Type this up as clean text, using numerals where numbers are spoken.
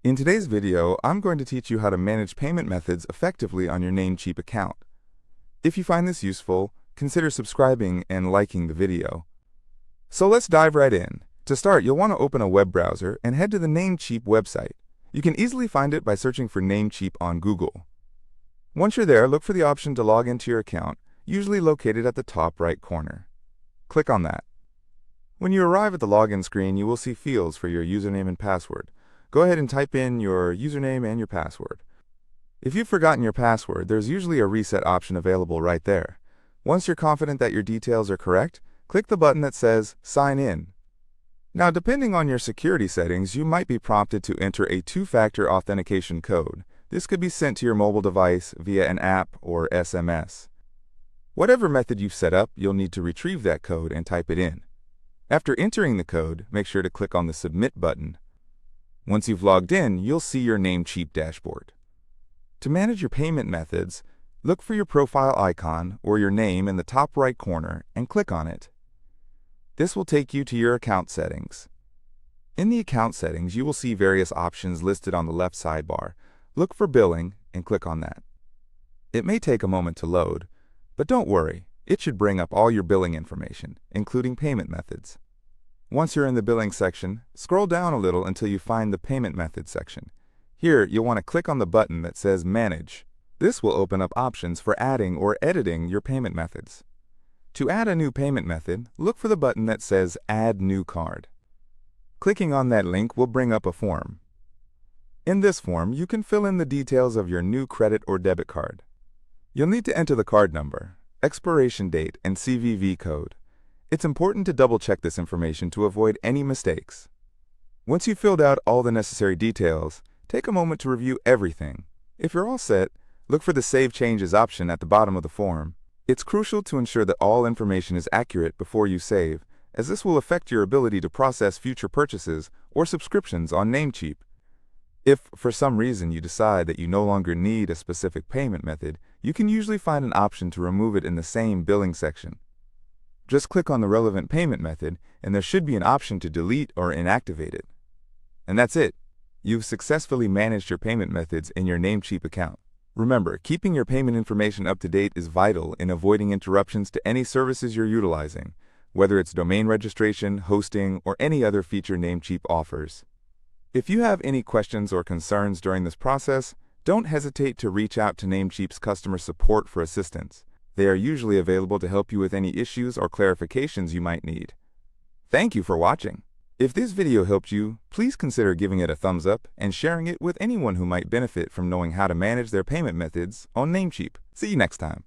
In today's video, I'm going to teach you how to manage payment methods effectively on your Namecheap account. If you find this useful, consider subscribing and liking the video. So let's dive right in. To start, you'll want to open a web browser and head to the Namecheap website. You can easily find it by searching for Namecheap on Google. Once you're there, look for the option to log into your account, usually located at the top right corner. Click on that. When you arrive at the login screen, you will see fields for your username and password. Go ahead and type in your username and your password. If you've forgotten your password, there's usually a reset option available right there. Once you're confident that your details are correct, click the button that says Sign In. Now, depending on your security settings, you might be prompted to enter a two-factor authentication code. This could be sent to your mobile device via an app or SMS. Whatever method you've set up, you'll need to retrieve that code and type it in. After entering the code, make sure to click on the Submit button. Once you've logged in, you'll see your Namecheap dashboard. To manage your payment methods, look for your profile icon or your name in the top right corner and click on it. This will take you to your account settings. In the account settings, you will see various options listed on the left sidebar. Look for Billing and click on that. It may take a moment to load, but don't worry, it should bring up all your billing information, including payment methods. Once you're in the billing section, scroll down a little until you find the payment method section. Here, you'll want to click on the button that says Manage. This will open up options for adding or editing your payment methods. To add a new payment method, look for the button that says Add New Card. Clicking on that link will bring up a form. In this form, you can fill in the details of your new credit or debit card. You'll need to enter the card number, expiration date, and CVV code. It's important to double-check this information to avoid any mistakes. Once you've filled out all the necessary details, take a moment to review everything. If you're all set, look for the Save Changes option at the bottom of the form. It's crucial to ensure that all information is accurate before you save, as this will affect your ability to process future purchases or subscriptions on Namecheap. If, for some reason, you decide that you no longer need a specific payment method, you can usually find an option to remove it in the same billing section. Just click on the relevant payment method, and there should be an option to delete or inactivate it. And that's it. You've successfully managed your payment methods in your Namecheap account. Remember, keeping your payment information up to date is vital in avoiding interruptions to any services you're utilizing, whether it's domain registration, hosting, or any other feature Namecheap offers. If you have any questions or concerns during this process, don't hesitate to reach out to Namecheap's customer support for assistance. They are usually available to help you with any issues or clarifications you might need. Thank you for watching. If this video helped you, please consider giving it a thumbs up and sharing it with anyone who might benefit from knowing how to manage their payment methods on Namecheap. See you next time.